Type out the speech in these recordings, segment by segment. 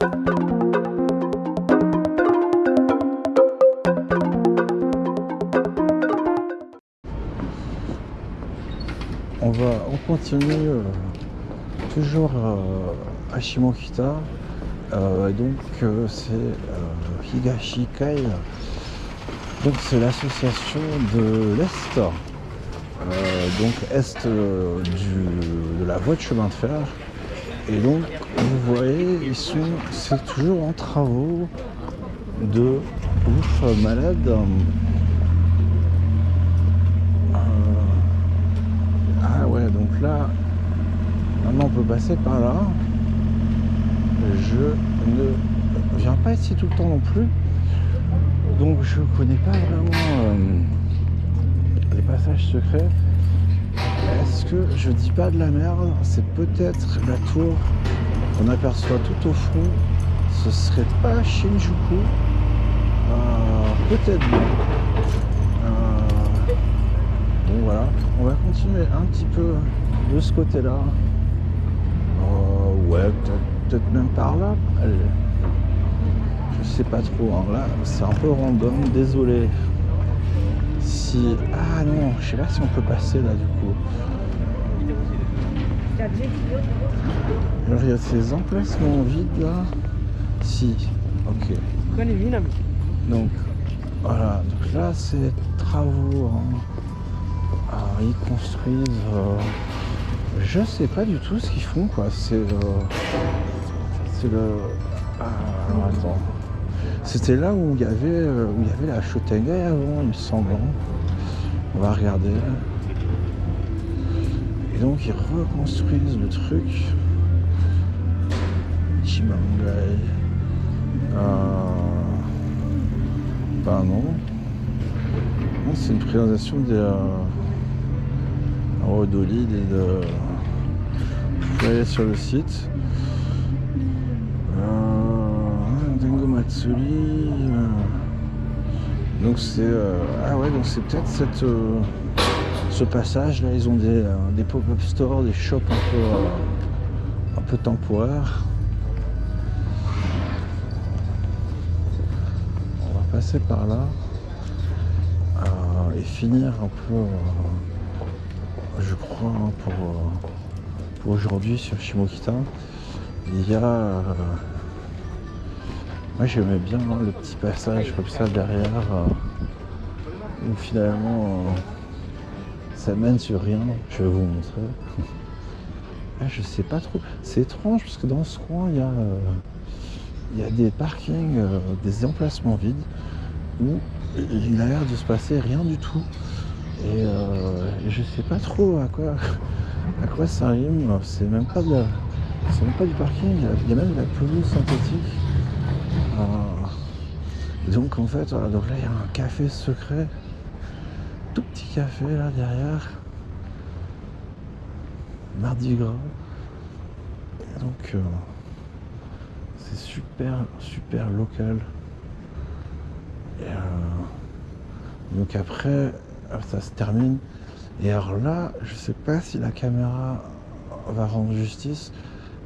On continue toujours à Shimokita. C'est Higashikai. Donc c'est l'association de l'Est, donc est de la voie de chemin de fer. Et donc vous voyez, c'est toujours en travaux de ouf malade. Ah ouais, donc là, maintenant on peut passer par là. Je ne viens pas ici tout le temps non plus, donc je connais pas vraiment les passages secrets. Est-ce que je dis pas de la merde? C'est peut-être la tour qu'on aperçoit tout au fond. Ce serait pas Shinjuku, peut-être bien. Bon voilà, on va continuer un petit peu de ce côté-là. Ouais, peut-être même par là. Allez. Je sais pas trop, hein. Là c'est un peu random, désolé. Si. Ah non, je sais pas si on peut passer là du coup. Alors il y a ces emplacements vides là. Si, ok. Donc voilà, donc là c'est travaux. Ils construisent. Je sais pas du tout ce qu'ils font quoi. C'est le. Alors attends. C'était là où il y avait la Shotengai avant, il me semble. On va regarder. Et donc ils reconstruisent le truc. Chimangai. Ben non. Non, c'est une présentation des Rodolide et de. Vous pouvez aller sur le site. Dengo Matsuri. Donc c'est. Ah ouais, donc c'est peut-être ce passage là, ils ont des pop-up stores, des shops un peu temporaires. On va passer par là et finir un peu, je crois, pour aujourd'hui sur Shimokita. Il y a moi j'aimais bien le petit passage comme ça derrière où finalement ça mène sur rien. Je vais vous montrer. Je sais pas trop, c'est étrange parce que dans ce coin il y a des parkings, des emplacements vides où il a l'air de se passer rien du tout. Et je sais pas trop à quoi ça rime. C'est même pas du parking, il y a même de la pelouse synthétique. Donc en fait, voilà, donc là il y a un café secret, tout petit café là derrière, Mardi Gras. Et donc c'est super local. Et donc après ça se termine. Et alors là, je sais pas si la caméra va rendre justice,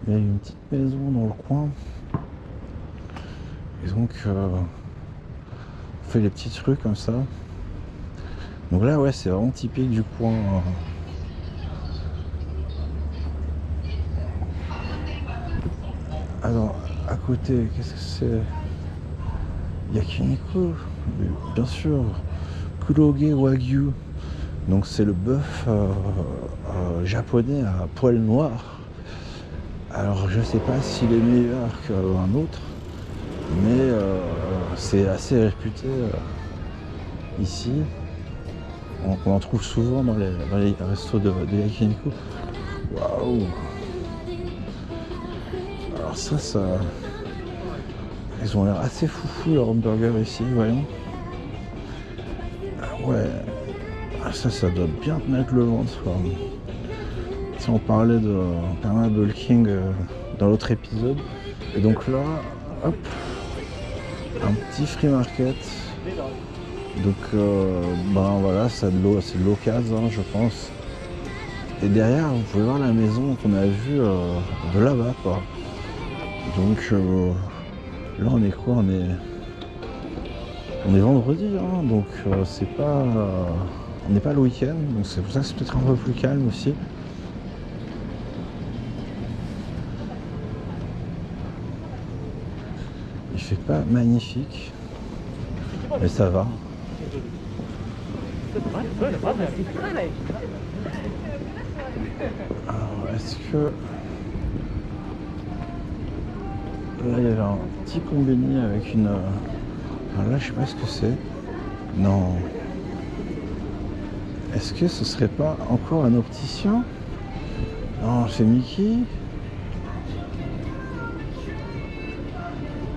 mais il y a une petite maison dans le coin. Et donc on fait les petits trucs comme ça. Donc là ouais, c'est vraiment typique du coin. Alors à côté, qu'est-ce que c'est? Yakiniku, bien sûr. Kuroge Wagyu. Donc c'est le bœuf japonais à poil noir. Alors je sais pas s'il est meilleur qu'un autre, mais c'est assez réputé ici. On en trouve souvent dans les restos de Yakiniku. Waouh! Alors ça, ils ont l'air assez foufou leur hamburger ici, voyons. Ah ouais, ça doit bien te mettre le ventre quoi. Si on parlait de perma bulking dans l'autre épisode. Et donc là, hop, un petit free market. Donc ben voilà, c'est de l'occasion, je pense. Et derrière, vous pouvez voir la maison qu'on a vue de là-bas quoi. Donc là on est quoi? On est vendredi, hein, donc c'est pas... on n'est pas le week-end, donc c'est pour ça que c'est peut-être un peu plus calme aussi. Il fait pas magnifique, mais ça va. Alors est-ce que... Là il y avait un petit combini avec une... Alors là je sais pas ce que c'est. Non. Est-ce que ce serait pas encore un opticien? Non, c'est Mickey.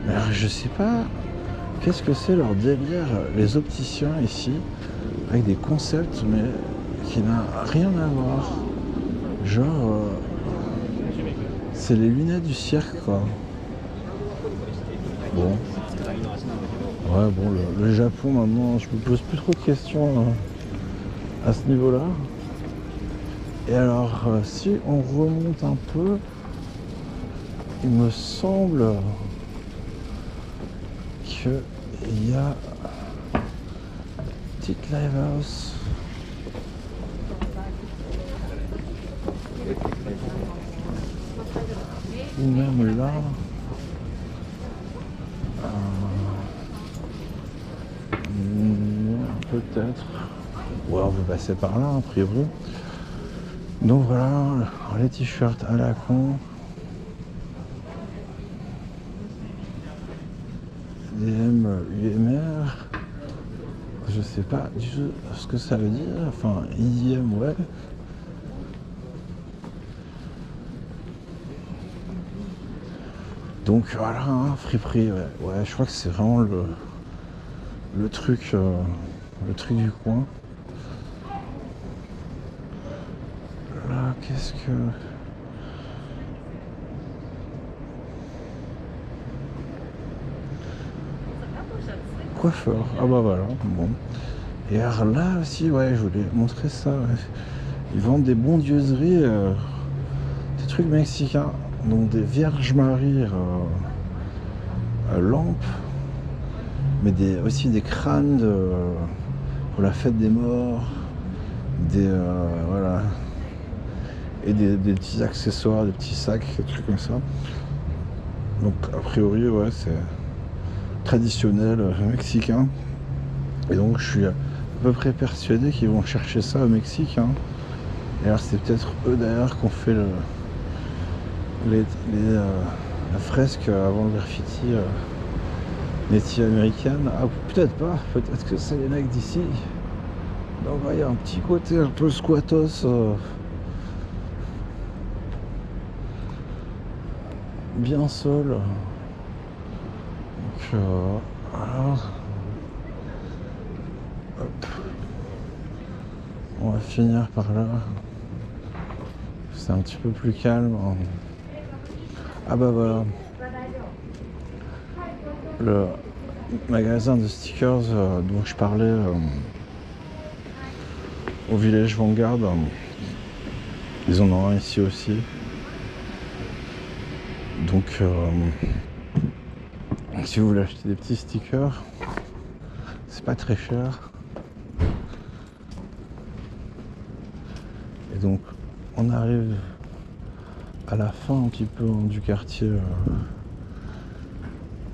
Alors je sais pas qu'est-ce que c'est leur délire, les opticiens ici, avec des concepts mais qui n'a rien à voir. Genre c'est les lunettes du cirque quoi. Bon. Ouais bon le Japon maintenant je me pose plus trop de questions à ce niveau là. Et alors si on remonte un peu, il me semble qu'il y a une petite live house. Ou même là. Peut-être. Ouais, on peut passer par là, a priori. Donc voilà, les t-shirts à la con. DM, UMR. Je sais pas du tout ce que ça veut dire. Enfin, IDM, ouais. Donc voilà, hein, friperie, ouais. Ouais, je crois que c'est vraiment le truc du coin. Là, qu'est-ce que... Coiffeur. Ah bah voilà, bon. Et alors là aussi, ouais, je voulais montrer ça. Ouais. Ils vendent des bondieuseries, des trucs mexicains. Donc des Vierges Marie lampes, mais aussi des crânes pour la fête des morts, voilà, et des petits accessoires, des petits sacs, des trucs comme ça. Donc a priori ouais c'est traditionnel mexicain. Et donc je suis à peu près persuadé qu'ils vont chercher ça au Mexique. Hein. Et alors c'est peut-être eux d'ailleurs qui ont fait la fresque avant le graffiti native américaine. Ah peut-être pas, peut-être que c'est les mecs d'ici. Donc il y a un petit côté un peu squatos. Bien seul. Donc alors, hop. On va finir par là. C'est un petit peu plus calme. Ah bah voilà. Le magasin de stickers dont je parlais au Village Vanguard. Ils en ont un ici aussi. Donc si vous voulez acheter des petits stickers, c'est pas très cher. Et donc on arrive à la fin un petit peu du quartier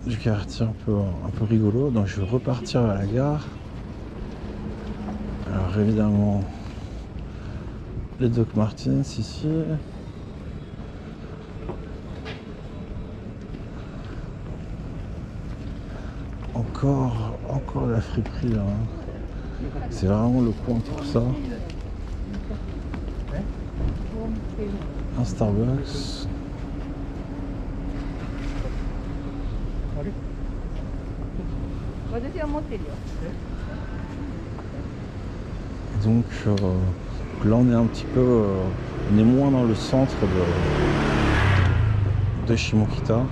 un peu rigolo. Donc je vais repartir à la gare. Alors évidemment les Doc Martens ici. Encore la friperie là. C'est vraiment le coin pour ça. Un Starbucks. Donc là on est un petit peu, on est moins dans le centre de Shimokita.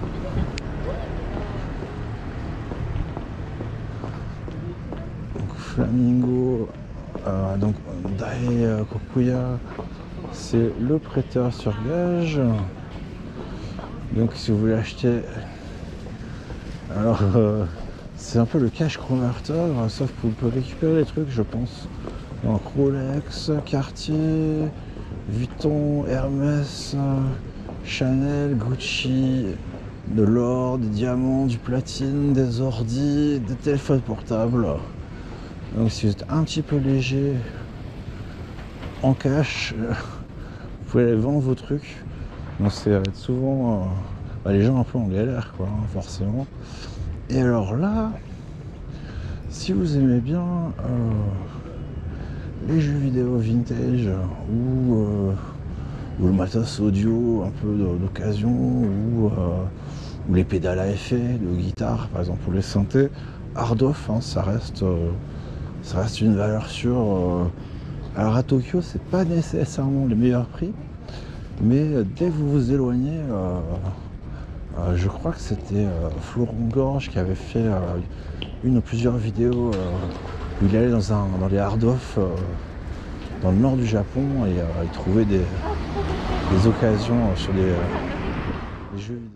Donc Flamingo, donc Dai Kokuya, c'est le prêteur sur gage. Donc si vous voulez acheter, alors c'est un peu le cash converter, sauf que vous pouvez récupérer les trucs, je pense. Donc Rolex, Cartier, Vuitton, Hermès, Chanel, Gucci, de l'or, des diamants, du platine, des ordis, des téléphones portables. Donc si vous êtes un petit peu léger en cash, vous pouvez aller vendre vos trucs. Donc c'est souvent les gens un peu en galère, quoi, hein, forcément. Et alors là, si vous aimez bien les jeux vidéo vintage ou le matos audio un peu d'occasion ou les pédales à effet de guitare, par exemple pour les synthés, Hardoff, hein, ça reste une valeur sûre. Alors à Tokyo, c'est pas nécessairement les meilleurs prix, mais dès que vous vous éloignez, je crois que c'était Florent Gorge qui avait fait une ou plusieurs vidéos où il allait dans les hard-off dans le nord du Japon et il trouvait des occasions sur des jeux vidéo.